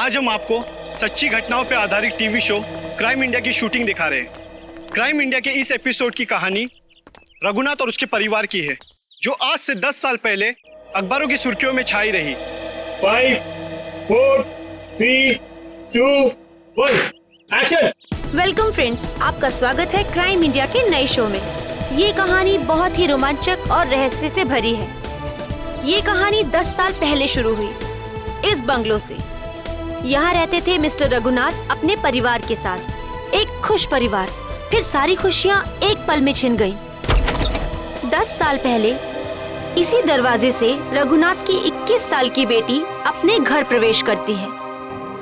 आज हम आपको सच्ची घटनाओं पर आधारित टीवी शो क्राइम इंडिया की शूटिंग दिखा रहे हैं। क्राइम इंडिया के इस एपिसोड की कहानी रघुनाथ और उसके परिवार की है, जो आज से 10 साल पहले अखबारों की सुर्खियों में छाई रही। 5, 4, 3, 2, 1, एक्शन। वेलकम फ्रेंड्स, आपका स्वागत है क्राइम इंडिया के नए शो में। ये कहानी बहुत ही रोमांचक और रहस्य से भरी है। ये कहानी 10 साल पहले शुरू हुई इस बंगलो से। यहाँ रहते थे मिस्टर रघुनाथ अपने परिवार के साथ। एक खुश परिवार। फिर सारी खुशियाँ एक पल में छिन गईं। 10 साल पहले इसी दरवाजे से रघुनाथ की 21 साल की बेटी अपने घर प्रवेश करती है,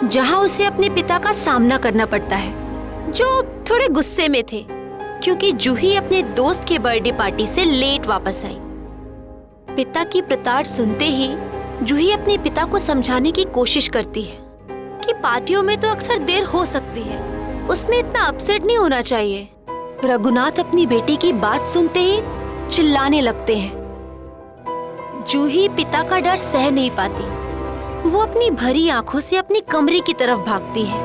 जहाँ उसे अपने पिता का सामना करना पड़ता है, जो थोड़े गुस्से में थे क्योंकि जूही अपने दोस्त के बर्थडे पार्टी से लेट वापस आई। पिता की प्रताड़ सुनते ही जूही अपने पिता को समझाने की कोशिश करती है कि पार्टियों में तो अक्सर देर हो सकती है, उसमें इतना अपसेट नहीं होना चाहिए। रघुनाथ अपनी बेटी की बात सुनते ही चिल्लाने लगते हैं। जूही पिता का डर सह नहीं पाती। वो अपनी भरी आंखों से अपने कमरे की तरफ भागती है।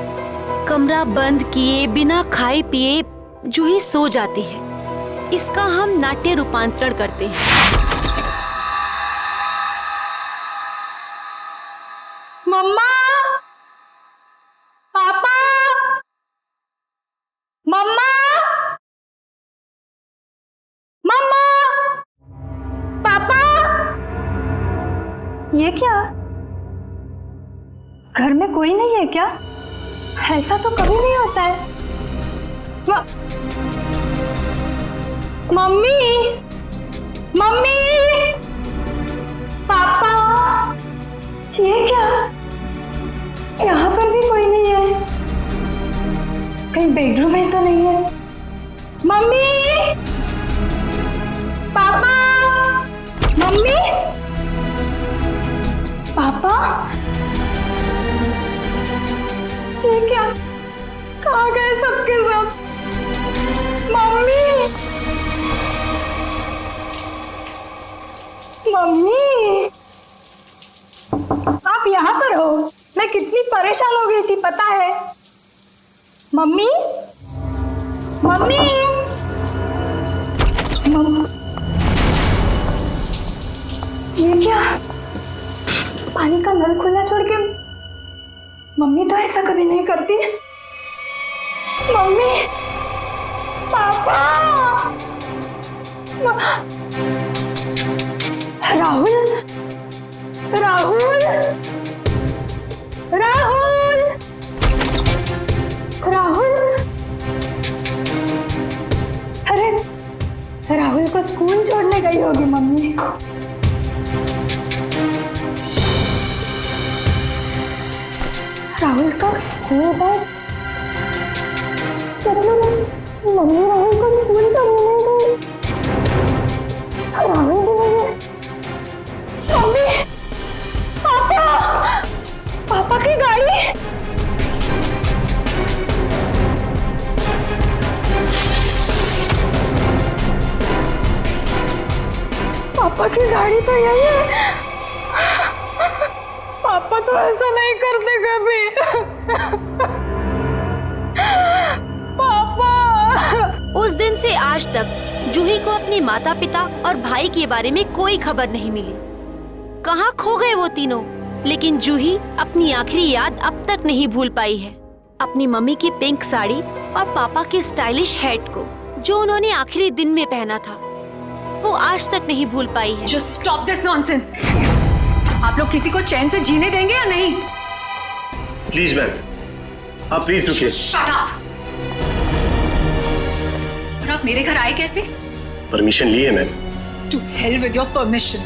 कमरा बंद किए बिना खाए पिए जूही सो जाती है। इसका हम नाट्य रूपांतरण करते हैं। मम्मा, पापा, मम्मा, मम्मा, पापा। ये क्या? घर में कोई नहीं है क्या? ऐसा तो कभी नहीं होता है। मम्मी, मम्मी, पापा, ये क्या? यहाँ पर भी कोई नहीं है। कहीं बेडरूम में तो नहीं है। मम्मी, पापा, मम्मी, पापा, ये क्या? कहाँ गए सबके सब? मम्मी, मम्मी, आप यहाँ पर हो? मैं कितनी परेशान हो गई थी पता है? मम्मी, मम्मी, ये क्या? पानी का नल खुला छोड़ के? मम्मी तो ऐसा कभी नहीं करती। मम्मी, पापा, राहुल, राहुल, राहुल, राहुल। अरे राहुल को स्कूल छोड़ने गई होगी मम्मी। राहुल का स्कूल बैग? मम्मी राहुल को स्कूल छोड़ने गई। राहुल भी नहीं है। मम्मी, पापा, पापा की गाड़ी। पापा की गाड़ी तो यही है। पापा तो ऐसा नहीं करते कभी। पापा। उस दिन से आज तक जूही को अपने माता पिता और भाई के बारे में कोई खबर नहीं मिली। कहाँ खो गए वो तीनों? लेकिन जूही अपनी आखिरी याद अब तक नहीं भूल पाई है। अपनी मम्मी की पिंक साड़ी और पापा के स्टाइलिश हैट को, जो उन्होंने आखिरी दिन में पहना था, वो आज तक नहीं भूल पाई है। Just stop this nonsense. आप लोग किसी को चैन से जीने देंगे या नहीं? प्लीज मैम, आप प्लीज रुकिए। Shut up. और आप मेरे घर आए कैसे? परमिशन ली है ma'am. To hell with your permission.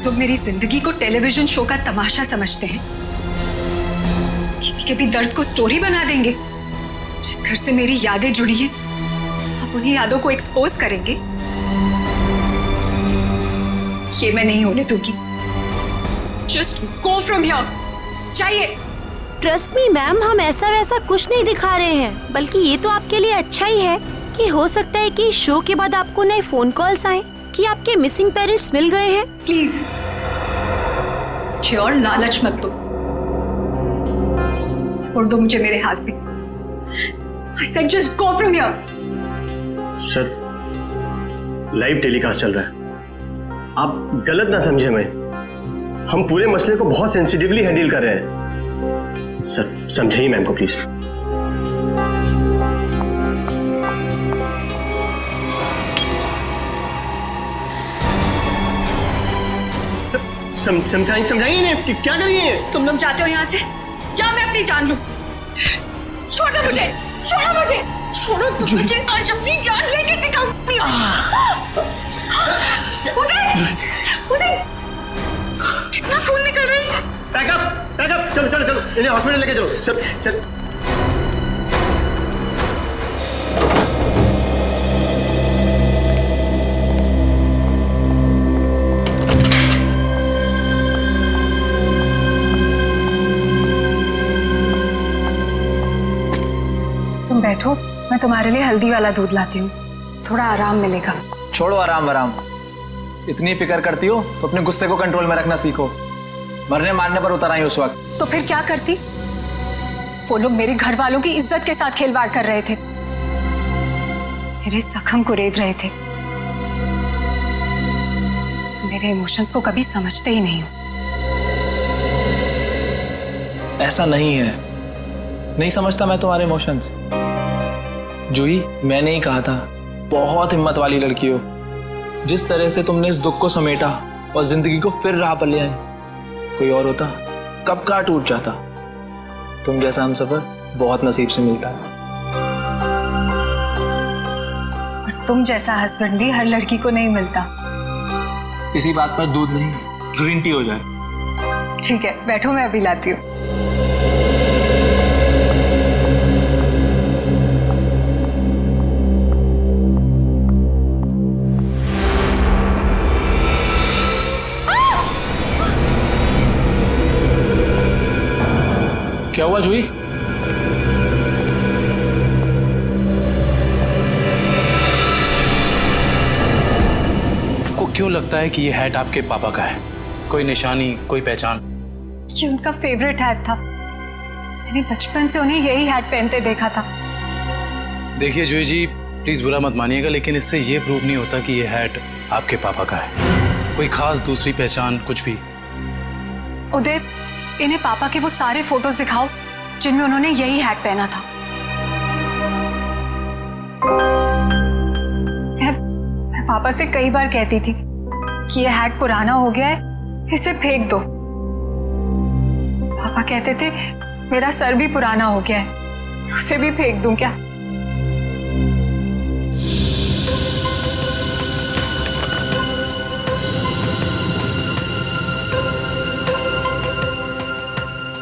लोग मेरी जिंदगी को टेलीविजन शो का तमाशा समझते हैं। किसी के भी दर्द को स्टोरी बना देंगे। जिस घर से मेरी यादें जुड़ी हैं, आप उन्हीं यादों को एक्सपोज करेंगे। ये मैं नहीं होने दूंगी। Just go from here. चाहिए। ट्रस्ट मी मैम, हम ऐसा वैसा कुछ नहीं दिखा रहे हैं, बल्कि ये तो आपके लिए अच्छा ही है कि हो सकता है कि शो के बाद आपको नए फोन कॉल्स आए कि आपके मिसिंग पेरेंट्स मिल गए हैं। प्लीज मुझे और लालच मत दो। छोड़ दो मुझे मेरे हाथ में। I said just go from here. Sir, live telecast चल रहा है, आप गलत ना समझे। हम पूरे मसले को बहुत सेंसिटिवली हैंडल कर रहे हैं। सर समझाइए मैम को प्लीज। समझाइए ने क्या करिए। तुम लोग जाते हो यहाँ से या मैं अपनी जान लूं? छोड़ो मुझे, छोड़ो मुझे, छोड़ो तुम मुझे। आज अपनी जान लेके दिखाऊंगी। उदय, उदय, कितना खून निकल रहा है। बैकअप, चलो चलो चलो, इन्हें हॉस्पिटल लेके चलो। चल चल। तुम बैठो, मैं तुम्हारे लिए हल्दी वाला दूध लाती हूँ, थोड़ा आराम मिलेगा। छोड़ो आराम आराम, इतनी फिक्र करती हो तो अपने गुस्से को कंट्रोल में रखना सीखो। मरने मारने पर उतर आई उस वक्त। तो फिर क्या करती? वो लोग मेरे घर वालों की इज्जत के साथ खिलवाड़ कर रहे थे, मेरे जख्म को रेत रहे थे। मेरे इमोशंस को कभी समझते ही नहीं हो। ऐसा नहीं है, नहीं समझता मैं तुम्हारे इमोशंस। जूही, मैंने ही कहा था, बहुत हिम्मत वाली लड़की हो। जिस तरह से तुमने इस दुख को समेटा और जिंदगी को फिर राह पर ले आई, कोई और होता कब का टूट जाता। तुम जैसा हमसफर बहुत नसीब से मिलता है। और तुम जैसा हस्बैंड भी हर लड़की को नहीं मिलता। इसी बात पर दूध नहीं, ग्रीन टी हो जाए। ठीक है, बैठो, मैं अभी लाती हूँ। क्या हुआ जूही? को क्यों लगता है कि ये हैट आपके पापा का है? कोई निशानी, कोई पहचान? ये उनका फेवरेट हैट था। मैंने बचपन से उन्हें यही हैट पहनते देखा था। देखिए जूही जी, प्लीज बुरा मत मानिएगा, लेकिन इससे ये प्रूव नहीं होता कि ये हैट आपके पापा का है। कोई खास दूसरी पहचान, कुछ भी? उदय, इन्हें पापा के वो सारे फोटोज दिखाओ जिनमें उन्होंने यही हैट पहना था। मैं पापा से कई बार कहती थी कि ये हैट पुराना हो गया है, इसे फेंक दो। पापा कहते थे मेरा सर भी पुराना हो गया है, उसे भी फेंक दूं क्या?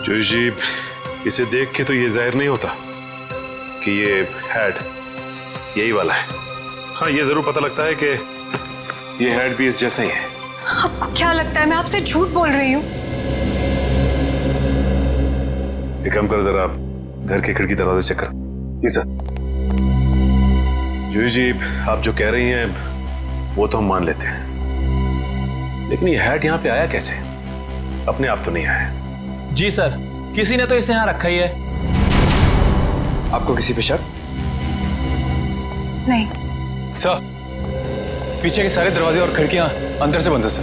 जोश जी, इसे देख के तो ये जाहिर नहीं होता कि ये हैट यही वाला है। हाँ, ये जरूर पता लगता है कि ये हैट भी इस जैसा ही है। आपको क्या लगता है मैं आपसे झूठ बोल रही हूँ? एक काम कर, जरा घर के खिड़की दरवाजे चेक कर। जी सर। जोश जी, आप जो कह रही हैं वो तो हम मान लेते हैं, लेकिन ये हैट यहाँ पे आया कैसे? अपने आप तो नहीं आया। जी सर, किसी ने तो इसे यहाँ रखा ही है। आपको किसी पे शक? नहीं सर, पीछे के सारे दरवाजे और खिड़कियां अंदर से बंद है सर।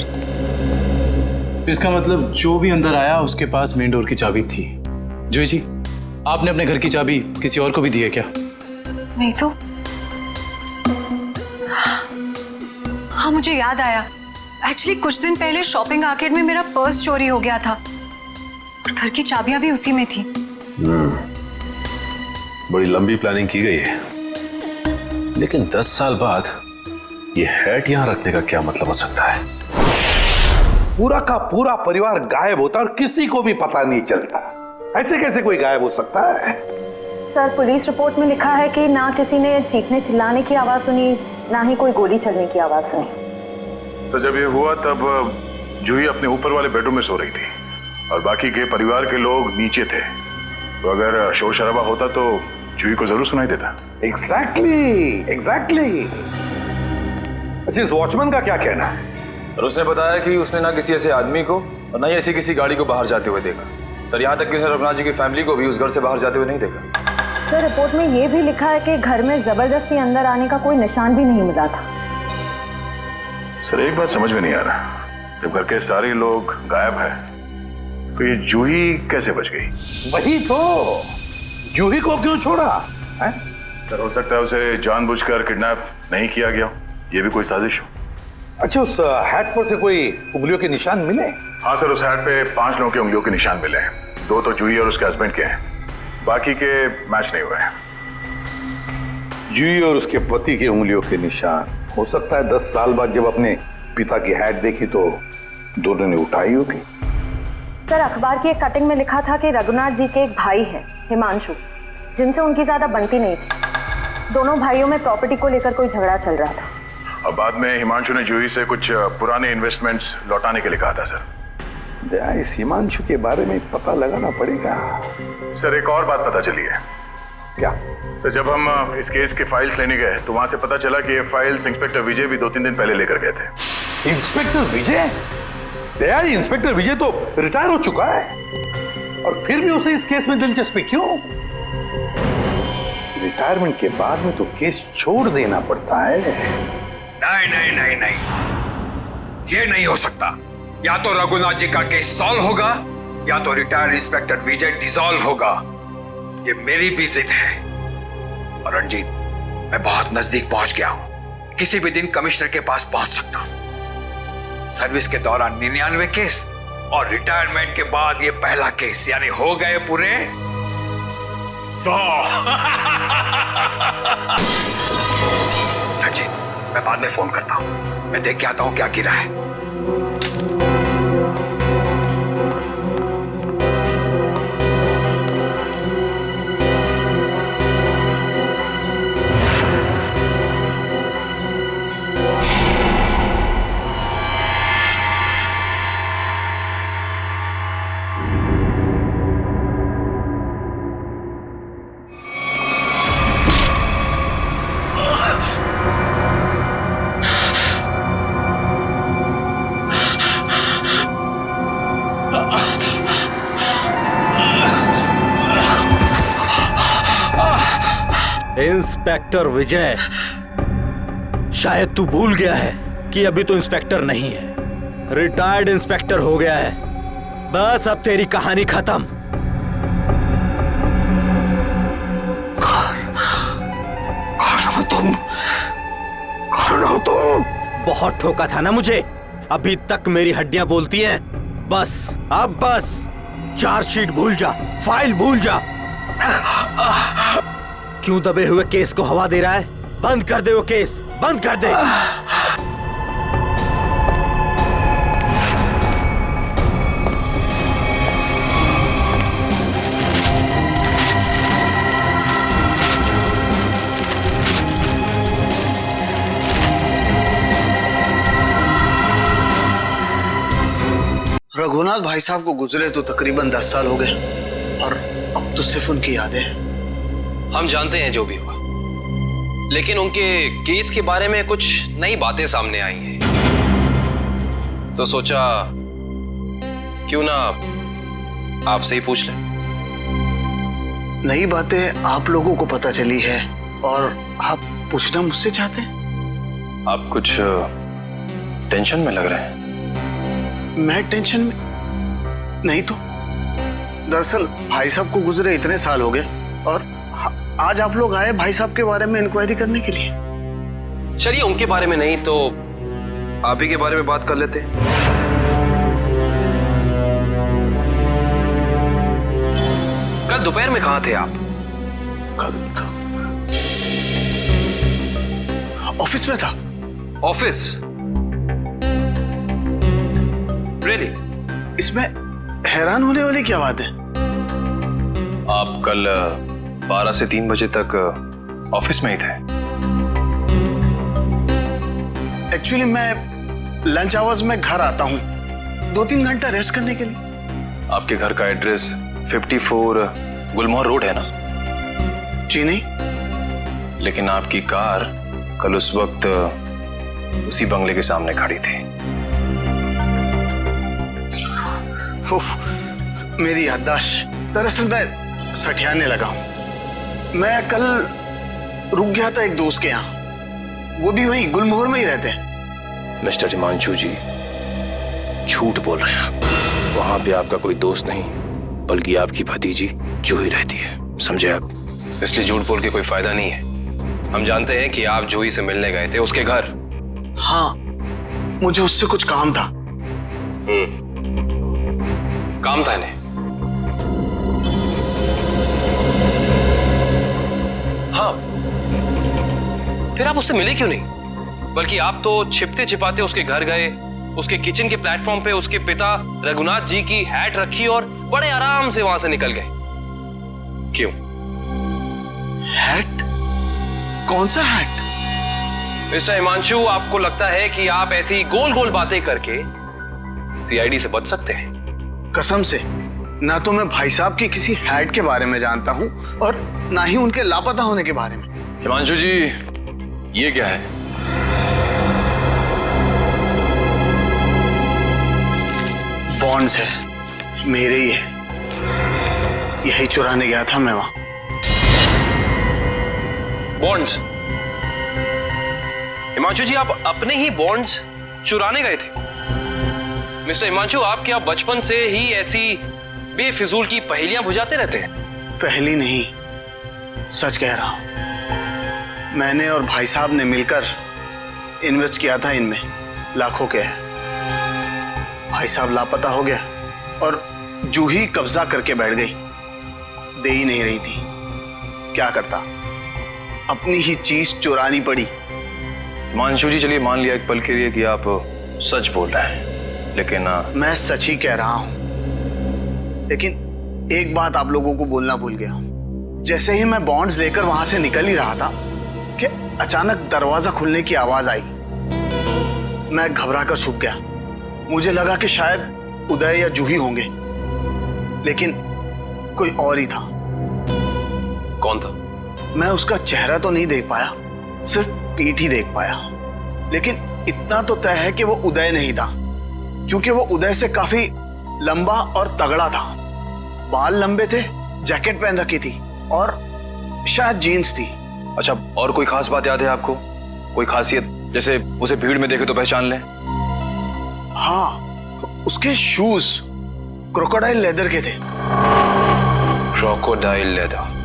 इसका मतलब जो भी अंदर आया उसके पास मेन डोर की चाबी थी। जूही जी, आपने अपने घर की चाबी किसी और को भी दी है क्या? नहीं तो। हाँ, मुझे याद आया। एक्चुअली कुछ दिन पहले शॉपिंग आर्केड में मेरा पर्स चोरी हो गया था और घर की चाबियां भी उसी में थी। बड़ी लंबी प्लानिंग की गई है, लेकिन 10 साल बाद ये हैट यहाँ रखने का क्या मतलब हो सकता है? पूरा का पूरा परिवार गायब होता और किसी को भी पता नहीं चलता। ऐसे कैसे कोई गायब हो सकता है? सर, पुलिस रिपोर्ट में लिखा है कि ना किसी ने चीखने चिल्लाने की आवाज सुनी, ना ही कोई गोली चलने की आवाज सुनी। सर, जब ये हुआ तब जूही अपने ऊपर वाले बेडरूम में सो रही थी और बाकी के परिवार के लोग नीचे थे। तो अगर शोर शराबा होता तो जूही को जरूर सुनाई देता। एग्जैक्टली। अच्छा, इस वॉचमैन का क्या कहना है? सर, उसने बताया कि उसने ना किसी ऐसे आदमी को और न ही ऐसी किसी गाड़ी को बाहर जाते हुए देखा सर। यहाँ तक कि सर रघुनाथ जी की फैमिली को भी उस घर से बाहर जाते हुए नहीं देखा। सर रिपोर्ट में ये भी लिखा है कि घर में जबरदस्ती अंदर आने का कोई निशान भी नहीं मिला था। सर एक बात समझ में नहीं आ रहा, जब घर के सारे लोग गायब हैं तो ये जूही कैसे बच गई? वही तो, जूही को क्यों छोड़ा है? सर हो सकता है उसे जानबूझकर किडनैप नहीं किया गया, ये भी कोई साजिश हो। अच्छा, उस हैट पर से कोई उंगलियों के निशान मिले? हाँ सर, उस हैट पे 5 लोगों की उंगलियों के निशान मिले हैं। 2 तो जूही और उसके हस्बैंड के हैं, बाकी के मैच नहीं हुए हैं। जूही और उसके पति की उंगलियों के निशान, हो सकता है 10 साल बाद जब अपने पिता की हैट देखी तो दोनों ने उठाई होगी। सर अखबार की एक कटिंग में लिखा था कि रघुनाथ जी के एक भाई है हिमांशु, जिनसे उनकी ज्यादा बनती नहीं थी। दोनों भाइयों में प्रॉपर्टी को लेकर कोई झगड़ा चल रहा था। अब बाद में हिमांशु ने जूही से कुछ पुराने इन्वेस्टमेंट्स लौटाने के लिए कहा था सर। दया, इस हिमांशु के बारे में पता लगाना पड़ेगा। सर एक और बात पता चली है। क्या? सर जब हम इस केस की फाइल्स लेने गए तो वहां से पता चला कि ये फाइल्स इंस्पेक्टर विजय भी 2-3 दिन पहले लेकर गए थे। इंस्पेक्टर विजय? दया, इंस्पेक्टर विजय तो रिटायर हो चुका है, और फिर भी उसे इस केस में दिलचस्पी क्यों? रिटायरमेंट के बाद में तो केस छोड़ देना पड़ता है। नहीं नहीं नहीं नहीं, ये नहीं हो सकता। या तो रघुनाथ जी का केस सॉल्व होगा या तो रिटायर्ड इंस्पेक्टर विजय डिसॉल्व होगा। ये मेरी भी जिद है। और रणजीत, मैं बहुत नजदीक पहुंच गया हूं। किसी भी दिन कमिश्नर के पास पहुंच सकता हूं। सर्विस के दौरान 99 केस और रिटायरमेंट के बाद ये पहला केस, यानी हो गए पूरे 100। रणजीत, मैं बाद में फोन करता हूं। मैं देख के आता हूं क्या गिरा है। इंस्पेक्टर विजय, शायद तू भूल गया है कि अभी तो इंस्पेक्टर नहीं है, रिटायर्ड इंस्पेक्टर हो गया है। बस अब तेरी कहानी खत्म। कौन हो तुम? बहुत ठोका था ना मुझे, अभी तक मेरी हड्डियां बोलती हैं। बस अब बस, चार्जशीट भूल जा, फाइल भूल जा। क्यों दबे हुए केस को हवा दे रहा है? बंद कर दे वो केस, बंद कर दे। रघुनाथ भाई साहब को गुजरे तो तकरीबन 10 साल हो गए, और अब तो सिर्फ उनकी यादें हैं। हम जानते हैं जो भी हुआ, लेकिन उनके केस के बारे में कुछ नई बातें सामने आई हैं, तो सोचा क्यों ना आपसे ही पूछ लें। नई बातें आप लोगों को पता चली है और आप पूछना मुझसे चाहते हैं? आप कुछ टेंशन में लग रहे हैं। मैं टेंशन में नहीं तो। दरअसल भाई साहब को गुजरे इतने साल हो गए, और आज आप लोग आए भाई साहब के बारे में इंक्वायरी करने के लिए। चलिए, उनके बारे में नहीं तो आप ही के बारे में बात कर लेते हैं। कल दोपहर में कहाँ थे आप? कल ऑफिस में था। ऑफिस? रियली? इसमें हैरान होने वाली क्या बात है? आप कल 12 से 3 बजे तक ऑफिस में ही थे। एक्चुअली मैं लंच आवर्स में घर आता हूँ 2-3 घंटा रेस्ट करने के लिए। आपके घर का एड्रेस 54 गुलमोहर रोड है ना? जी नहीं। लेकिन आपकी कार कल उस वक्त उसी बंगले के सामने खड़ी थी। उफ, मेरी याददाश्त। दरअसल मैं सठियाने लगा हूं। मैं कल रुक गया था एक दोस्त के यहाँ, वो भी वहीं गुलमोहर में ही रहते हैं। मिस्टर हिमांशु जी, झूठ बोल रहे हैं आप। वहां पे आपका कोई दोस्त नहीं, बल्कि आपकी भतीजी जूही रहती है, समझे आप? इसलिए झूठ बोल के कोई फायदा नहीं है। हम जानते हैं कि आप जूही से मिलने गए थे उसके घर। हाँ, मुझे उससे कुछ काम था। काम था इन्हें? हाँ, फिर आप उससे मिले क्यों नहीं? बल्कि आप तो छिपते छिपाते उसके घर गए, उसके किचन के प्लेटफॉर्म पे उसके पिता रघुनाथ जी की हैट रखी और बड़े आराम से वहां से निकल गए। क्यों? हैट? कौन सा हैट? मिस्टर हिमांशु, आपको लगता है कि आप ऐसी गोल गोल बातें करके सीआईडी से बच सकते हैं? कसम से, ना तो मैं भाई साहब की किसी हैट के बारे में जानता हूं और ना ही उनके लापता होने के बारे में। हिमांशु जी, ये क्या है? बॉन्ड्स है, मेरे ही है। यही चुराने गया था मैं वहां। बॉन्ड्स? हिमांशु जी, आप अपने ही बॉन्ड्स चुराने गए थे? मिस्टर हिमांशु, आप क्या बचपन से ही ऐसी बेफिजूल की पहेलियां बुझाते रहते हैं? पहली नहीं, सच कह रहा हूं। मैंने और भाई साहब ने मिलकर इन्वेस्ट किया था इनमें, लाखों के है। भाई साहब लापता हो गया और जूही कब्जा करके बैठ गई, दे ही नहीं रही थी। क्या करता, अपनी ही चीज चुरानी पड़ी। हिमांशु जी, चलिए मान लिया एक पल के लिए कि आप सच बोल रहे हैं, लेकिन मैं सच ही कह रहा हूं, लेकिन एक बात आप लोगों को बोलना भूल गया। जैसे ही मैं बॉन्ड्स लेकर वहां से निकल ही रहा था कि अचानक दरवाजा खुलने की आवाज आई। मैं घबरा कर छुप गया। मुझे लगा कि शायद उदय या जूही होंगे, लेकिन कोई और ही था। कौन था? मैं उसका चेहरा तो नहीं देख पाया, सिर्फ पीठ ही देख पाया। लेकिन इतना तो तय है कि वो उदय नहीं था, क्योंकि वो उदय से काफी लंबा और तगड़ा था। बाल लंबे थे, जैकेट पहन रखी थी और शायद जीन्स थी। अच्छा, और कोई खास बात याद है आपको? कोई खासियत, जैसे उसे भीड़ में देखे तो पहचान लें? हाँ, उसके शूज क्रोकोडाइल लेदर के थे। Crocodile leather?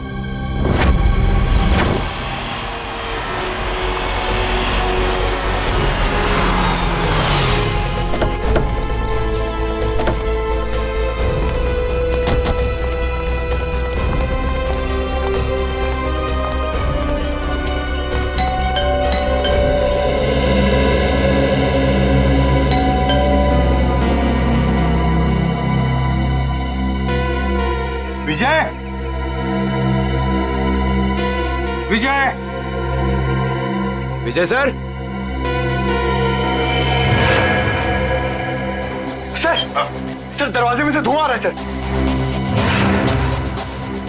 Vijay, Vijay, Vijay sir. Sir दरवाजे में से धुआं आ रहा है सर।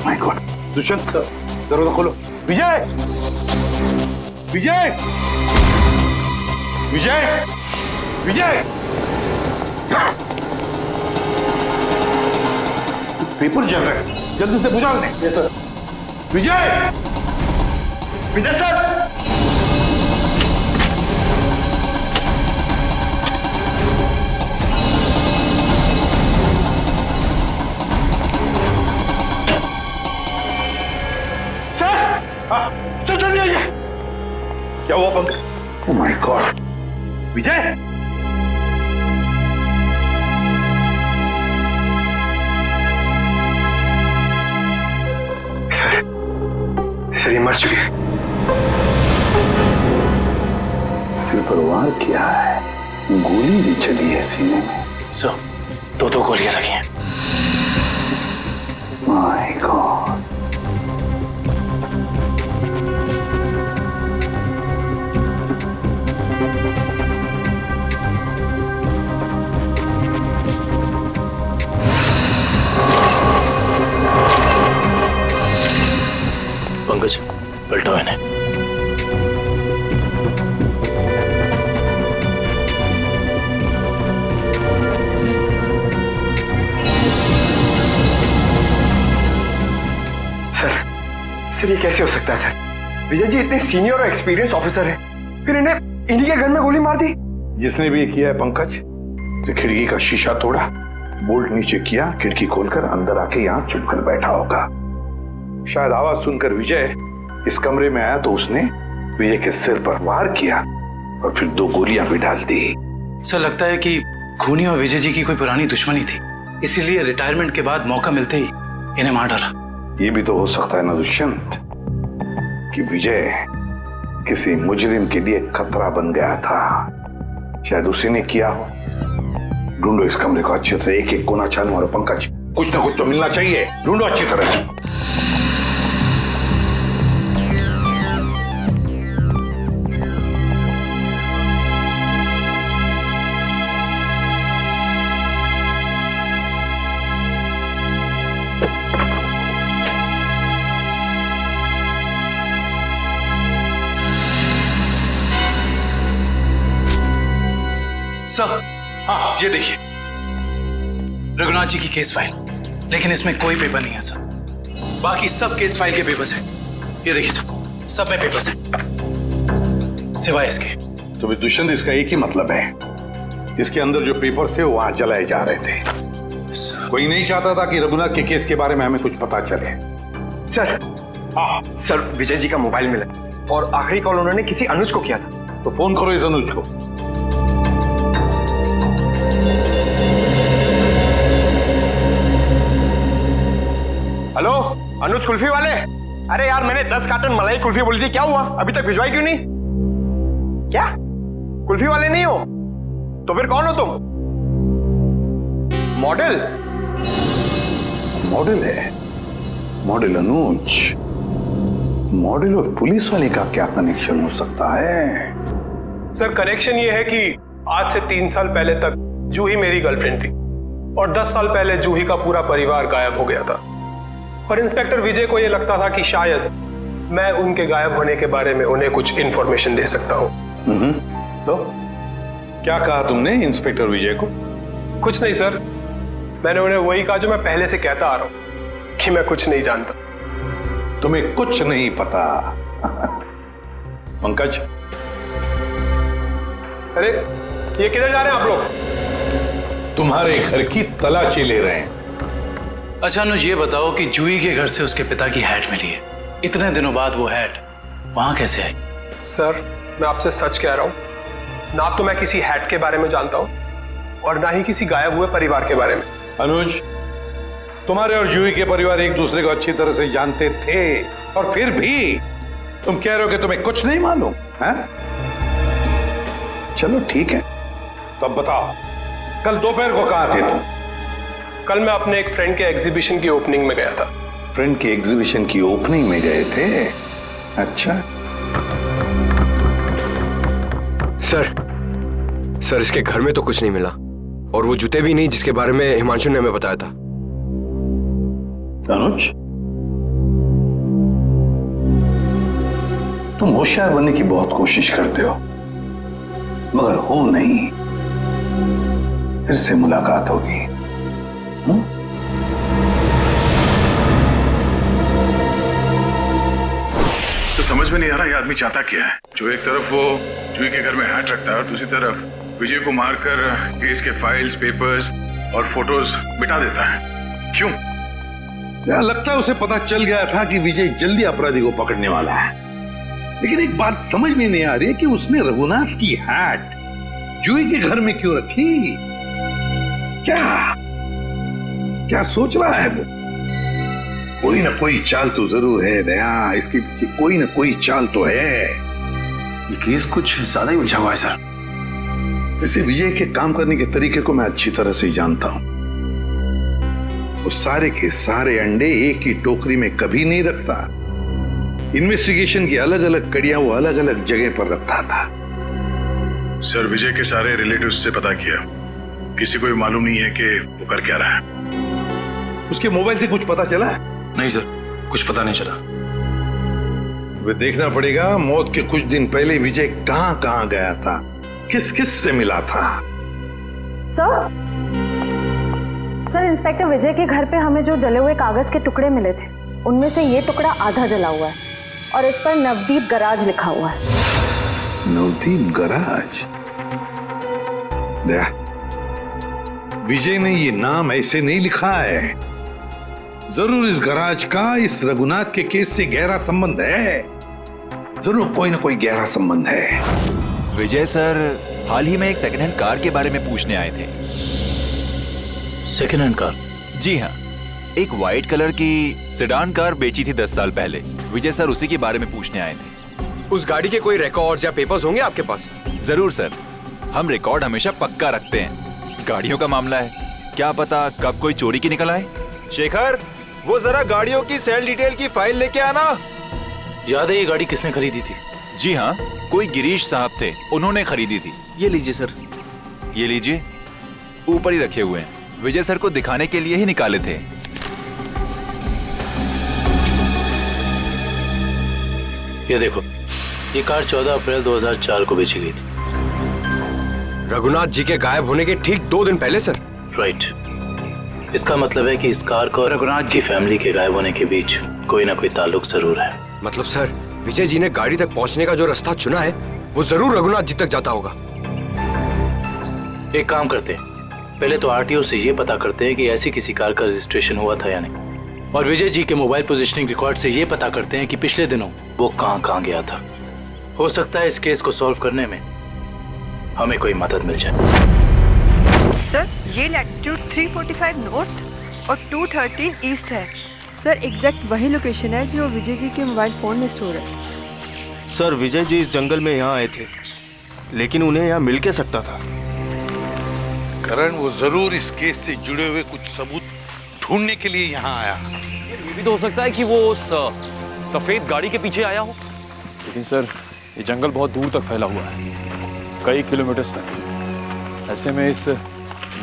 माय गॉड, दुष्यंत दरवाजा खोलो। विजय, विजय, विजय, विजय, पेपर जल रहा है, जल्दी से बुझा लें। Yes sir. Vijay, Vijay sir, sir जल्दी आइए। क्या हुआ Pankaj? Oh my god, Vijay, sir ये मर चुके हैं। सिर पर वार किया है, गोली भी चली है सीने में। सर, दो गोलियां लगी हैं। माय गॉड, पंकज, पलटाओ इन्हें। सर ये कैसे हो सकता है सर? विजय जी इतने सीनियर और एक्सपीरियंस ऑफिसर हैं, फिर इन्हें इन्हीं के घर में गोली मार दी। जिसने भी ये किया है पंकज, जो खिड़की का शीशा तोड़ा, बोल्ट नीचे किया, खिड़की खोलकर अंदर आके यहाँ चुप कर बैठा होगा। शायद आवाज सुनकर विजय इस कमरे में आया तो उसने विजय के सिर पर वार किया और फिर 2 गोलियां भी डाल दी। सर लगता है कि खूनी और विजय जी की कोई पुरानी दुश्मनी थी, इसीलिए रिटायरमेंट के बाद मौका मिलते ही इन्हें मार डाला। ये भी तो हो सकता है ना दुष्यंत कि विजय किसी मुजरिम के लिए खतरा बन गया था, शायद उसी ने किया हो। ढूंढो इस कमरे को अच्छी तरह, एक एक कोना छानो और पंकज कुछ ना कुछ तो मिलना चाहिए, ढूंढो अच्छी तरह से। सर हाँ ये देखिए, रघुनाथ जी की केस फाइल, लेकिन इसमें कोई पेपर नहीं है सर। बाकी सब केस फाइल के पेपर्स हैं। ये देखिए सर, सब में पेपर्स हैं सिवाय इसके। तो भी दुष्यंत, इसका एक ही मतलब है, इसके अंदर जो पेपर्स है वो वहां जलाए जा रहे थे। कोई नहीं चाहता था कि रघुनाथ के केस के बारे में हमें कुछ पता चले। सर हाँ सर, विजय जी का मोबाइल मिला और आखिरी कॉल उन्होंने किसी अनुज को किया था। तो फोन करो इस अनुज को। हेलो अनुज कुल्फी वाले, अरे यार मैंने 10 कार्टन मलाई कुल्फी बोली थी, क्या हुआ? अभी तक भिजवाई क्यों नहीं? क्या कुल्फी वाले नहीं हो तो फिर कौन हो तुम? मॉडल? मॉडल है? मॉडल अनुज? मॉडल और पुलिस वाले का क्या कनेक्शन हो सकता है? सर कनेक्शन ये है कि आज से 3 साल पहले तक जूही मेरी गर्लफ्रेंड थी और 10 साल पहले जूही का पूरा परिवार गायब हो गया था और इंस्पेक्टर विजय को यह लगता था कि शायद मैं उनके गायब होने के बारे में उन्हें कुछ इंफॉर्मेशन दे सकता हूं। तो क्या कहा तुमने इंस्पेक्टर विजय को? कुछ नहीं सर, मैंने उन्हें वही कहा जो मैं पहले से कहता आ रहा हूं कि मैं कुछ नहीं जानता। तुम्हें कुछ नहीं पता? पंकज, अरे ये किधर जा रहे हैं आप लोग? तुम्हारे घर की तलाशी ले रहे हैं। अच्छा अनुज, ये बताओ कि जूही के घर से उसके पिता की हैट मिली है, इतने दिनों बाद वो हैट वहां कैसे आई? सर मैं आपसे सच कह रहा हूं, ना तो मैं किसी हैट के बारे में जानता हूं और ना ही किसी गायब हुए परिवार के बारे में। अनुज, तुम्हारे और जूही के परिवार एक दूसरे को अच्छी तरह से जानते थे और फिर भी तुम कह रहे हो कि तुम्हें कुछ नहीं मालूम है? चलो ठीक है, तो अब बताओ कल दोपहर को कहां थे तुम? कल मैं अपने एक फ्रेंड के एग्जीबिशन की ओपनिंग में गया था। फ्रेंड की एग्जीबिशन की ओपनिंग में गए थे? अच्छा। सर इसके घर में तो कुछ नहीं मिला और वो जूते भी नहीं जिसके बारे में हिमांशु ने हमें बताया था। अनुज, तुम होशियार बनने की बहुत कोशिश करते हो मगर हो नहीं। फिर से मुलाकात होगी। तो समझ में नहीं आ रहा ये आदमी चाहता क्या है। जो एक तरफ वो जूही के घर में हैट रखता है और दूसरी तरफ विजय को मारकर केस के फाइल्स, पेपर्स और फोटोज मिटा देता है। क्यों? लगता है उसे पता चल गया था कि विजय जल्दी अपराधी को पकड़ने वाला है, लेकिन एक बात समझ में नहीं आ रही है कि उसने रघुनाथ की हैट जूही के घर में क्यों रखी? क्या सोच रहा है वो? कोई ना कोई चाल तो जरूर है दया, इसके पीछे कोई ना कोई चाल तो है। ये केस कुछ ज्यादा ही उलझा हुआ है सर। वैसे विजय के काम करने के तरीके को मैं अच्छी तरह से जानता हूं। वो सारे के सारे अंडे एक ही टोकरी में कभी नहीं रखता। इन्वेस्टिगेशन की अलग अलग कड़ियां वो अलग अलग जगह पर रखता था। सर विजय के सारे रिलेटिव्स से पता किया, किसी को भी मालूम नहीं है कि वो कर क्या रहा है। उसके मोबाइल से कुछ पता चला है? नहीं सर, कुछ पता नहीं चला। वे देखना पड़ेगा मौत के कुछ दिन पहले विजय कहां गया था, किस किस से मिला था। सर इंस्पेक्टर विजय के घर पे हमें जो जले हुए कागज के टुकड़े मिले थे उनमें से ये टुकड़ा आधा जला हुआ है और इस पर नवदीप गराज लिखा हुआ है। नवदीप गराज? दया, विजय ने ये नाम ऐसे नहीं लिखा है। जरूर इस गराज का इस रघुनाथ के केस से गहरा संबंध है। जरूर कोई ना कोई गहरा संबंध है। विजय सर हाल ही में एक सेकंड हैंड कार के बारे में पूछने आए थे। Second hand car? जी हाँ, एक व्हाइट कलर की सेडान कार बेची थी 10 साल पहले। विजय सर उसी के बारे में पूछने आए थे। उस गाड़ी के कोई रिकॉर्ड या पेपर्स होंगे आपके पास? जरूर सर, हम रिकॉर्ड हमेशा पक्का रखते हैं। गाड़ियों का मामला है, क्या पता कब कोई चोरी की निकल आए। शेखर, वो जरा गाड़ियों की सेल डिटेल की फाइल लेके आना। याद है ये गाड़ी किसने खरीदी थी? जी हाँ, कोई गिरीश साहब थे, उन्होंने खरीदी थी। ये लीजिए सर। ये लीजिए, ऊपर ही रखे हुए हैं, विजय सर को दिखाने के लिए ही निकाले थे। ये देखो, ये कार 14 अप्रैल 2004 को बेची गई थी। रघुनाथ जी के गायब होने के ठीक 2 दिन पहले सर? राइट। इसका मतलब है कि इस कार को रघुनाथ जी फैमिली के गायब होने के बीच कोई ना कोई ताल्लुक जरूर है। मतलब सर, विजय जी ने गाड़ी तक पहुंचने का जो रास्ता चुना है वो जरूर रघुनाथ जी तक जाता होगा। एक काम करते हैं, पहले तो आरटीओ से ये पता करते हैं कि ऐसी किसी कार का रजिस्ट्रेशन हुआ था या नहीं, और विजय जी के मोबाइल पोजीशनिंग रिकॉर्ड से ये पता करते हैं कि पिछले दिनों वो कहाँ गया था। हो सकता है इस केस को सॉल्व करने में हमें कोई मदद मिल जाए। सर, ये लैटिट्यूड 345 नॉर्थ और 213 ईस्ट है। सर, एग्जैक्ट वही लोकेशन है जो विजय जी के मोबाइल फोन में स्टोर है। सर, विजय जी इस जंगल में यहाँ आए थे, लेकिन उन्हें यहाँ मिल के सकता था। करण, वो जरूर इस केस से जुड़े हुए कुछ सबूत ढूंढने के लिए यहाँ आया। ये भी तो हो सकता है कि वो उस सफेद गाड़ी के पीछे आया हो। लेकिन सर, ये जंगल बहुत दूर तक फैला हुआ है, कई किलोमीटर तक। ऐसे में इस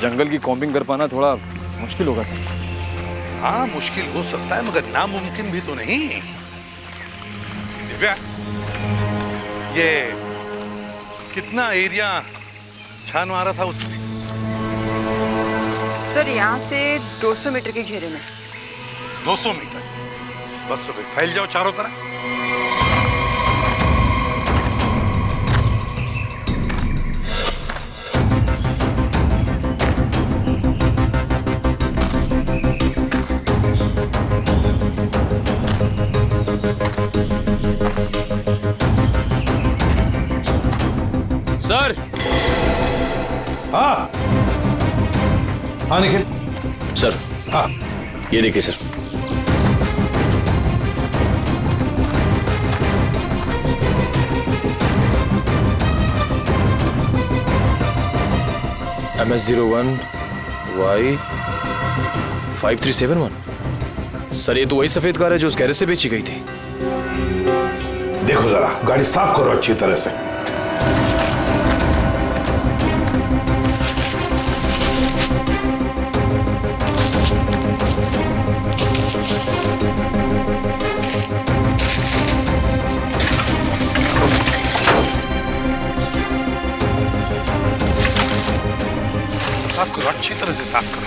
जंगल की कॉम्बिंग कर पाना थोड़ा मुश्किल होगा सर। हाँ, मुश्किल हो सकता है, मगर नामुमकिन भी तो नहीं। दिव्या, ये कितना एरिया छान मारा था उसने? सर, यहाँ से 200 मीटर के घेरे में। 200 मीटर? बस तो फिर फैल जाओ चारों तरफ। सर। हाँ हाँ निखिल। सर, हाँ, ये देखिए सर। MS01 Y 5371। सर, ये तो वही सफेद कार है जो उस गैरेज से बेची गई थी। देखो जरा, गाड़ी साफ करो अच्छी तरह से। साफ करो, अच्छी तरह से साफ करो।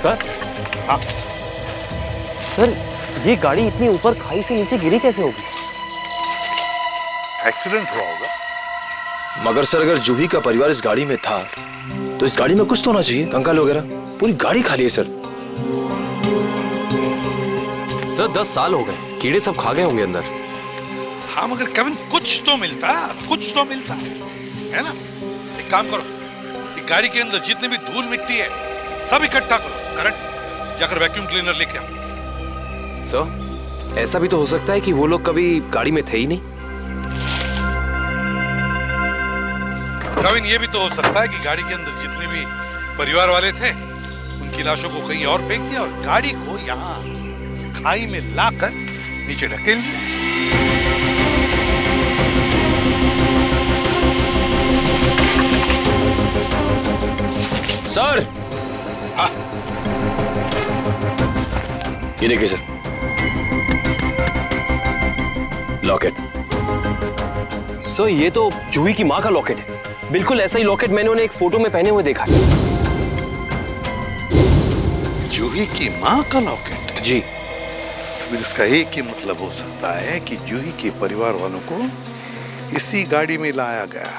सर। हाँ सर, ये गाड़ी इतनी ऊपर खाई से नीचे गिरी कैसे होगी? एक्सीडेंट हुआ होगा। मगर सर, अगर जूही का परिवार इस गाड़ी में था तो इस गाड़ी में कुछ तो होना चाहिए, कंकाल वगैरह। पूरी गाड़ी खाली है सर। सर 10 साल हो गए, कीड़े सब खा गए होंगे अंदर। हाँ, मगर केविन कुछ तो मिलता, कुछ तो मिलता है ना। एक काम करो, एक गाड़ी के अंदर जितनी भी धूल मिट्टी है सब इकट्ठा करो। करण, जाकर वैक्यूम क्लीनर लेके आओ। सर, ऐसा भी तो हो सकता है कि वो लोग कभी गाड़ी में थे ही नहीं। केविन, ये भी तो हो सकता है कि गाड़ी के अंदर जितने भी परिवार वाले थे उनकी लाशों को कहीं और फेंक दिया और गाड़ी को यहाँ खाई में लाकर नीचे ढकेल दिया। सर। हाँ। ये देखिए सर, लॉकेट। सर ये तो जूही की माँ का लॉकेट है। बिल्कुल ऐसा ही लॉकेट मैंने उन्हें एक फोटो में पहने हुए देखा है। जूही की माँ का लॉकेट? जी। फिर इसका एक ही मतलब हो सकता है कि जूही के परिवार वालों को इसी गाड़ी में लाया गया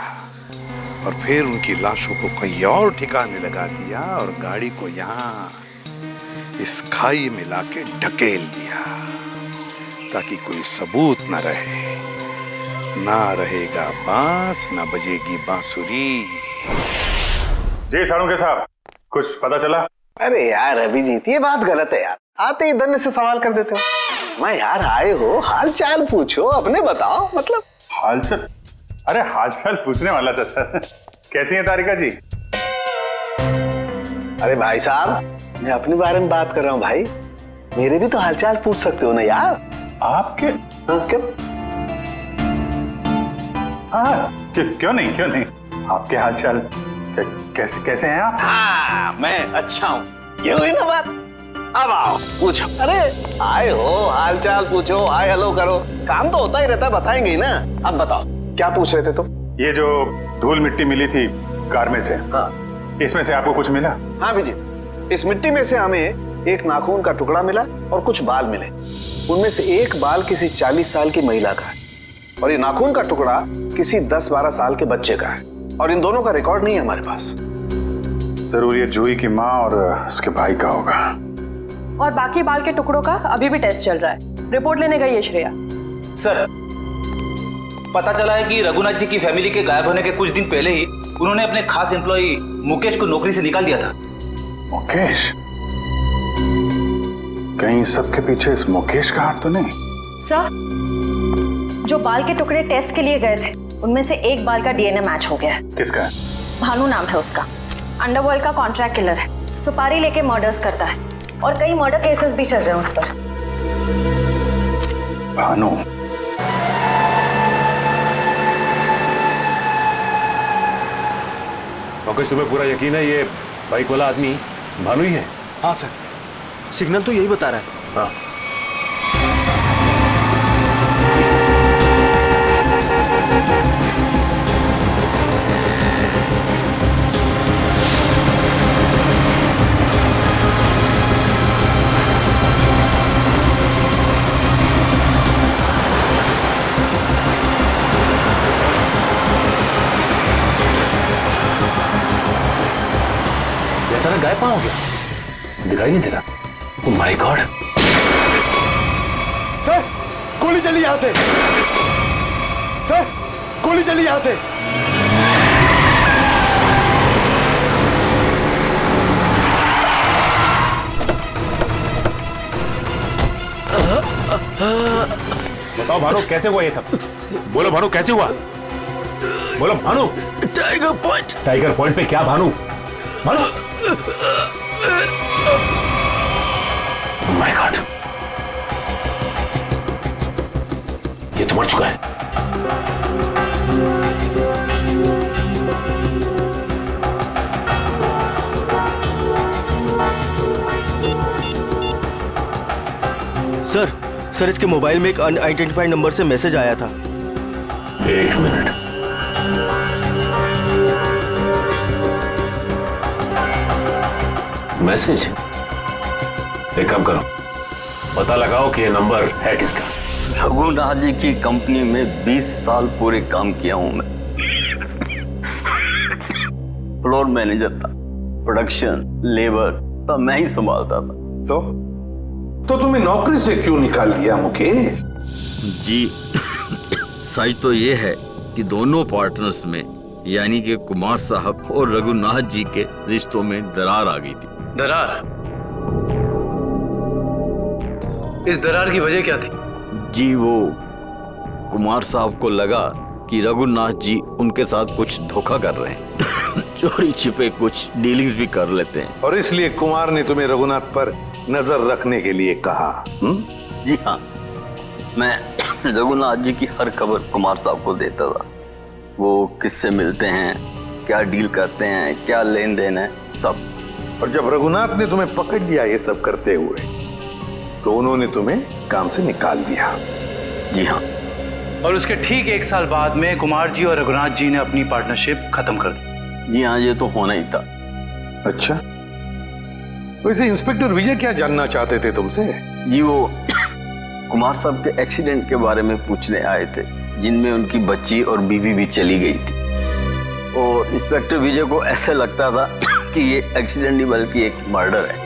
और फिर उनकी लाशों को कहीं और ठिकाने लगा दिया और गाड़ी को यहाँ इस खाई में लाके ढकेल दिया ताकि कोई सबूत न रहे। ना रहेगा बांस, ना बजेगी बांसुरी। जी साळुंखे साहब, कुछ पता चला? अरे यार अभिजीत, ये बात गलत है यार। आते ही धन्य से सवाल कर देते हो। मैं यार आए हो, हाल चाल पूछो, अपने बताओ। मतलब हालचाल? अरे हालचाल पूछने वाला था सर। कैसी है तारिका जी? अरे भाई साहब, मैं अपने बारे में बात कर रहा हूँ भाई। मेरे भी तो हालचाल पूछ सकते हो ना यार। आपके? हाँ, क्यों? हाँ, क्यों नहीं। आपके हालचाल कैसे हैं आप? हाँ, मैं अच्छा हूँ। ये हुई ना बात। अब आओ पूछो। अरे आए हो, हालचाल पूछो, हाय हेलो करो, काम तो होता ही रहता है, बताएंगे ही ना। अब बताओ क्या पूछ रहे थे तुम? ये जो धूल मिट्टी मिली थी कार में से, हाँ, इसमें से आपको कुछ मिला? हाँ अभिजीत, इस मिट्टी में से हमें एक नाखून का टुकड़ा मिला और कुछ बाल मिले। उनमें से एक बाल किसी 40 साल की महिला का है और ये नाखून का टुकड़ा किसी 10-12 साल के बच्चे का है और इन दोनों का रिकॉर्ड नहीं है हमारे पास। जरूर ये जूही की माँ और उसके भाई का होगा। और बाकी बाल के टुकड़ों का अभी भी टेस्ट चल रहा है। रिपोर्ट लेने गई है श्रेया। सर, पता चला है कि रघुनाथ जी की फैमिली के गायब होने के कुछ दिन पहले ही उन्होंने अपने खास एम्प्लॉई मुकेश को नौकरी से निकाल दिया था। मुकेश? कहीं सबके पीछे इस मुकेश का हाथ तो नहीं? सर, जो बाल के टुकड़े टेस्ट के लिए गए थे उनमें से एक बाल का डीएनए मैच हो गया है। किसका? भानु नाम है उसका। अंडरवर्ल्ड का कॉन्ट्रैक्ट किलर है। सुपारी लेके मर्डर्स करता है और कई मर्डर केसेस भी चल रहे हैं उस पर। भानु? मुकेश, तुम्हें पूरा यकीन है ये बाइक वाला आदमी भानु ही है? हाँ सर, सिग्नल तो यही बता रहा है। हाँ। अचानक गायब कहाँ हो गया? दिखाई नहीं दे रहा। ओह माय गॉड! सर, गोली चली यहां से। सर, गोली चली यहां से। बताओ भानु, कैसे हुआ ये सब? बोलो भानु, कैसे हुआ? बोलो Bhanu. Tiger point. Tiger point पे क्या भानु? भानु! माय गॉड, ये तो मर चुका है। सर, इसके मोबाइल में एक अनआइडेंटिफाइड नंबर से मैसेज आया था। एक मिनट। मैसेज? एक काम करो, पता लगाओ कि ये नंबर है किसका। रघुनाथ जी की कंपनी में 20 साल पूरे काम किया हूं मैं। फ्लोर मैनेजर था, प्रोडक्शन, लेबर सब मैं ही संभालता था। तो तुम्हें नौकरी से क्यों निकाल दिया मुकेश? जी, सच तो ये है कि दोनों पार्टनर्स में यानी कि कुमार साहब और रघुनाथ जी के रिश्तों में दरार आ गई थी। दरार? इस दरार की वजह क्या थी? जी, वो कुमार साहब को लगा कि रघुनाथ जी उनके साथ कुछ धोखा कर रहे हैं। चोरी छिपे कुछ डीलिंग्स भी कर लेते हैं। और इसलिए कुमार ने तुम्हें रघुनाथ पर नजर रखने के लिए कहा? जी हाँ, मैं रघुनाथ जी की हर खबर कुमार साहब को देता था। वो किससे मिलते हैं, क्या डील करते हैं, क्या लेन देन है, सब। और जब रघुनाथ ने तुम्हें पकड़ लिया ये सब करते हुए, तो उन्होंने तुम्हें काम से निकाल दिया? जी हाँ, और उसके ठीक 1 साल बाद में कुमार जी और रघुनाथ जी ने अपनी पार्टनरशिप खत्म कर दी। जी हाँ, ये तो होना ही था। अच्छा, वैसे इंस्पेक्टर विजय क्या जानना चाहते थे तुमसे? जी वो कुमार साहब के एक्सीडेंट के बारे में पूछने आए थे, जिनमें उनकी बच्ची और बीवी भी चली गई थी। और इंस्पेक्टर विजय को ऐसा लगता था कि ये एक्सीडेंट नहीं बल्कि एक मर्डर है।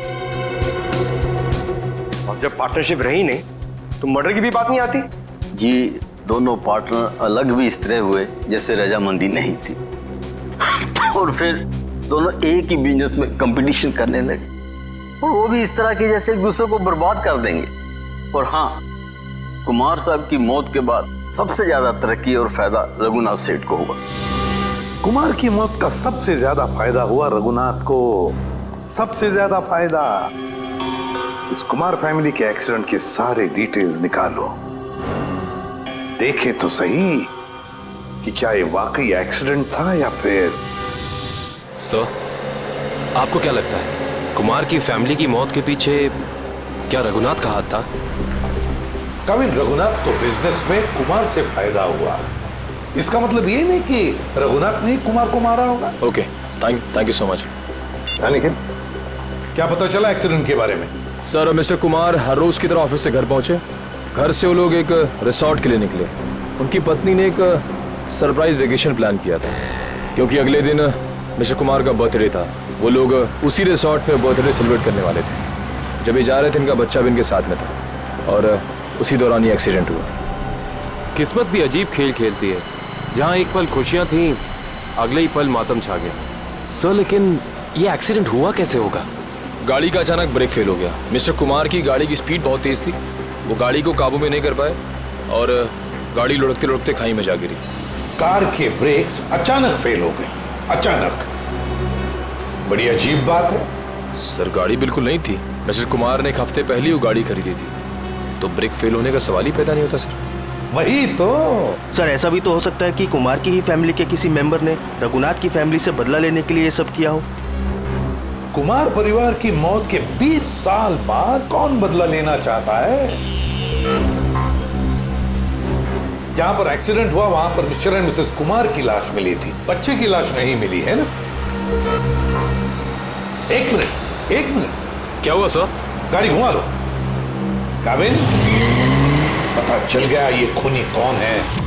और जब पार्टनरशिप रही नहीं तो मर्डर की भी बात नहीं आती? जी दोनों पार्टनर अलग भी इस तरह हुए जैसे रजामंदी नहीं थी, और फिर दोनों एक ही बिजनेस में कंपटीशन करने लगे, और वो भी इस तरह के जैसे एक दूसरे को बर्बाद कर देंगे। और हाँ, कुमार साहब की मौत के बाद सबसे ज्यादा तरक्की और फायदा रघुनाथ सेठ को हुआ। कुमार की मौत का सबसे ज्यादा फायदा हुआ रघुनाथ को। सबसे ज्यादा फायदा। इस कुमार फैमिली के एक्सीडेंट के सारे डिटेल्स निकालो, देखें तो सही कि क्या ये वाकई एक्सीडेंट था या फिर। सर, आपको क्या लगता है कुमार की फैमिली की मौत के पीछे क्या रघुनाथ का हाथ था? कविन, रघुनाथ को बिजनेस में कुमार से फायदा हुआ, इसका मतलब ये नहीं कि रघुनाथ ने कुमार को मारा होगा। Okay, thank you so much. लेकिन क्या पता चला एक्सीडेंट के बारे में? सर, मिस्टर कुमार हर रोज की तरह ऑफिस से घर पहुंचे। घर से वो लोग एक रिसोर्ट के लिए निकले। उनकी पत्नी ने एक सरप्राइज वेकेशन प्लान किया था, क्योंकि अगले दिन मिस्टर कुमार का बर्थडे था। वो लोग उसी रिसोर्ट में बर्थडे सेलिब्रेट करने वाले थे। जब ये जा रहे थे, इनका बच्चा भी इनके साथ में था, और उसी दौरान ये एक्सीडेंट हुआ। किस्मत भी अजीब खेल खेलती है, जहाँ एक पल खुशियाँ थीं, अगले ही पल मातम छा गया। सर, लेकिन ये एक्सीडेंट हुआ कैसे होगा? गाड़ी का अचानक ब्रेक फेल हो गया। मिस्टर कुमार की गाड़ी की स्पीड बहुत तेज थी, वो गाड़ी को काबू में नहीं कर पाए और गाड़ी लुढ़कते लुढ़कते खाई में जा गिरी। कार के ब्रेक्स अचानक फेल हो गए। अचानक, बड़ी अजीब बात है। सर, गाड़ी बिल्कुल नहीं थी। मिस्टर कुमार ने एक हफ्ते पहले वो गाड़ी खरीदी थी, तो ब्रेक फेल होने का सवाल ही पैदा नहीं होता। सर, वही तो। सर, ऐसा भी तो हो सकता है कि कुमार की ही फैमिली के किसी मेंबर ने रघुनाथ की फैमिली से बदला लेने के लिए ये सब किया हो। कुमार परिवार की मौत के 20 साल बाद कौन बदला लेना चाहता है? जहां पर एक्सीडेंट हुआ वहां पर मिस्टर एंड मिसेस कुमार की लाश मिली थी, बच्चे की लाश नहीं मिली है ना? एक मिनट। क्या हुआ सर? गाड़ी घुमा लो। काविन, पता चल गया ये खूनी कौन है।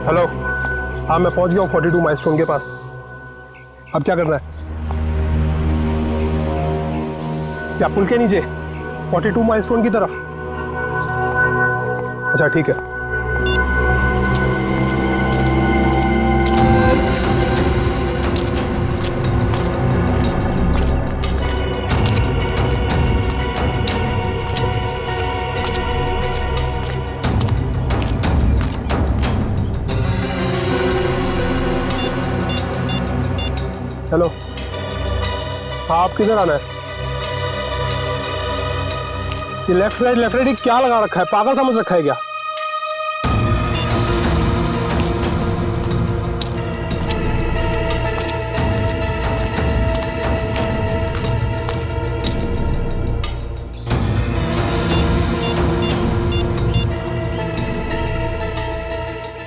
हेलो, हाँ मैं पहुंच गया हूँ 42 माइलस्टोन के पास। अब क्या करना है? क्या पुल के नीचे 42 माइलस्टोन की तरफ? अच्छा ठीक है। हेलो, हाँ आप किधर आना है? ये लेफ्ट राइट क्या लगा रखा है? पागल समझ रखा है क्या?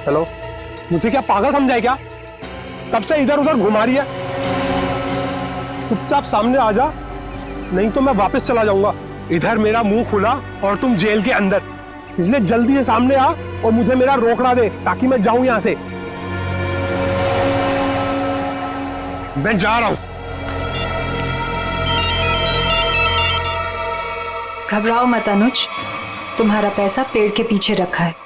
हेलो, मुझे क्या पागल समझा है क्या? तब से इधर उधर घुमा रही है। चुपचाप सामने आ जा, नहीं तो मैं वापस चला जाऊंगा। इधर मेरा मुंह खुला और तुम जेल के अंदर, इसलिए जल्दी से सामने आ और मुझे मेरा रोकड़ा दे ताकि मैं जाऊं यहां से। मैं जा रहा हूं। घबराओ मत अनुज, तुम्हारा पैसा पेड़ के पीछे रखा है।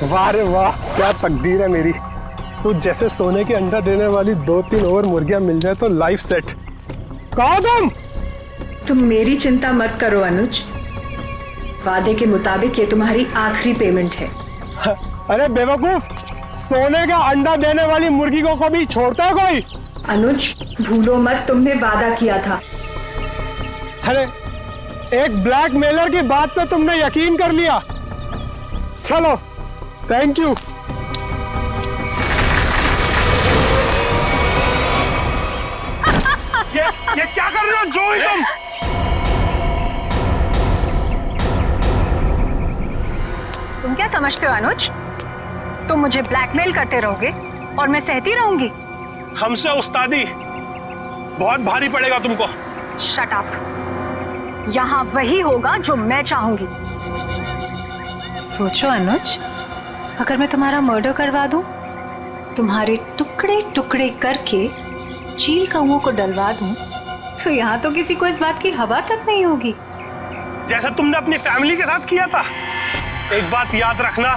वाह रे वाह, क्या तकदीर है मेरी। तो जैसे सोने के अंडा देने वाली 2-3 और मुर्गियां मिल जाए तो लाइफ सेट। कहाँ तुम? तुम मेरी चिंता मत करो अनुज, वादे के मुताबिक ये तुम्हारी आखिरी पेमेंट है। अरे बेवकूफ, सोने का अंडा देने वाली मुर्गी को कभी छोड़ता है कोई? अनुज भूलो मत, तुमने वादा किया था। अरे एक ब्लैकमेलर की बात पे तुमने यकीन कर लिया। चलो, थैंक यू। ये क्या कर रहे हो जोई तुम? तुम क्या समझते हो अनुज? तुम मुझे ब्लैकमेल करते रहोगे और मैं सहती रहूंगी? हमसे उस्तादी बहुत भारी पड़ेगा तुमको। Shut up. यहाँ वही होगा जो मैं चाहूंगी। सोचो अनुज, अगर मैं तुम्हारा मर्डर करवा दूं, तुम्हारे टुकड़े टुकड़े करके चील कौओं को डलवा दूं, तो यहाँ तो किसी को इस बात की हवा तक नहीं होगी। जैसा तुमने अपनी फैमिली के साथ किया था। एक बात याद रखना,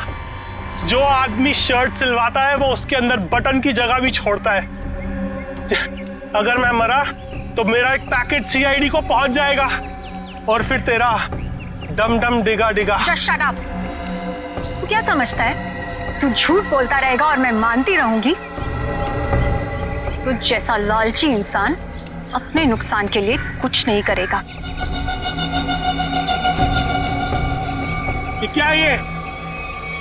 जो आदमी शर्ट सिलवाता है वो उसके अंदर बटन की जगह भी छोड़ता है। अगर मैं मरा तो मेरा एक पैकेट सीआईडी को पहुंच जाएगा और फिर तेरा डम डम डिगा डिगा। Just shut up। तू क्या समझता है? तू झूठ बोलता रहेगा और मैं मानती रहूंगी? तू जैसा लालची इंसान अपने नुकसान के लिए कुछ नहीं करेगा। ये क्या है ये?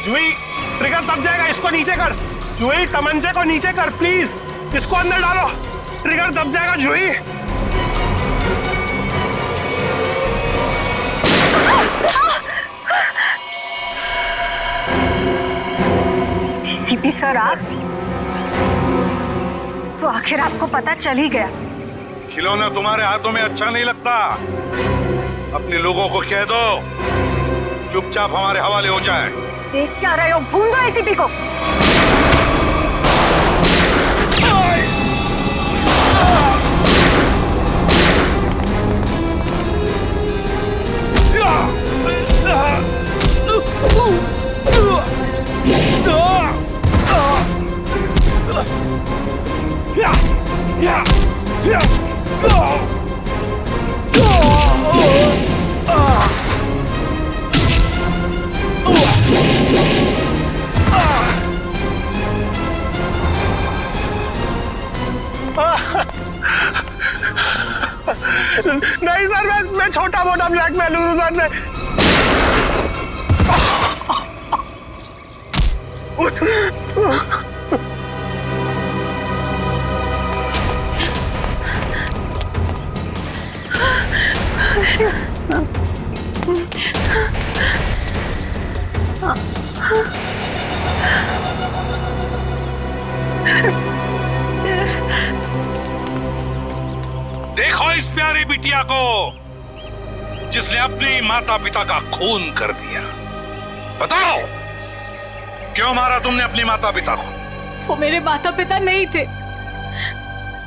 जुई, ट्रिगर दब जाएगा, इसको नीचे कर। जुई, तमंचे को नीचे कर प्लीज, इसको अंदर डालो। ट्रिगर दब जाएगा जुई। सीपी सर, आप तो आखिर आपको पता चल ही गया। खिलौना तुम्हारे हाथों में अच्छा नहीं लगता। अपने लोगों को कह दो चुपचाप हमारे हवाले हो जाए। देख क्या रहे हो? भून दो एसीपी को। नहीं सर, मैं छोटा मोटा ब्लैकमेल हूँ सर। देखो इस प्यारी बिटिया को जिसने अपने माता पिता का खून कर दिया। बताओ क्यों मारा तुमने अपने माता पिता को? वो मेरे माता पिता नहीं थे,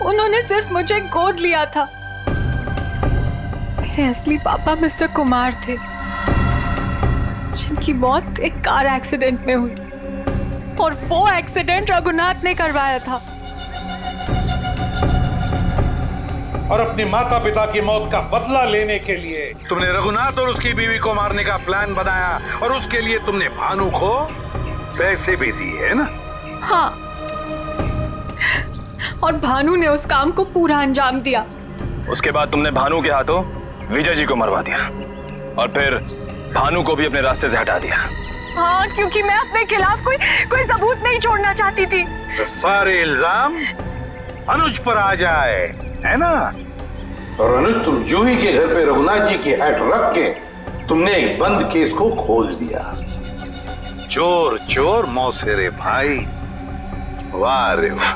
उन्होंने सिर्फ मुझे गोद लिया था। मेरे असली पापा मिस्टर कुमार थे, जिनकी मौत एक कार एक्सीडेंट में हुई, और वो एक्सीडेंट रघुनाथ ने करवाया था। और अपनी माता पिता की मौत का बदला लेने के लिए तुमने रघुनाथ और उसकी बीवी को मारने का प्लान बनाया, और उसके लिए तुमने भानु को पैसे भी दिए, है ना? हाँ, और भानु ने उस काम को पूरा अंजाम दिया। उसके बाद तुमने भानु के हाथों विजय जी को मरवा दिया, और फिर भानु को भी अपने रास्ते से हटा दिया। हाँ, क्योंकि मैं अपने खिलाफ कोई सबूत नहीं छोड़ना चाहती थी। तो सारे इल्जाम अनुज पर आ जाए, है ना? और अनुज, तुम जूही के घर पे रघुनाथ जी की हैट रख के तुमने एक बंद केस को खोल दिया। चोर चोर मौसेरे भाई, वाह रे वाह।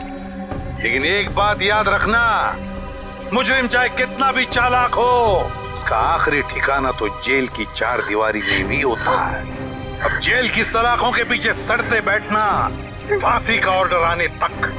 लेकिन एक बात याद रखना, मुजरिम चाहे कितना भी चालाक हो, उसका आखिरी ठिकाना तो जेल की चार दीवारी में भी होता है। अब जेल की सलाखों के पीछे सड़ते बैठना फांसी का ऑर्डर आने तक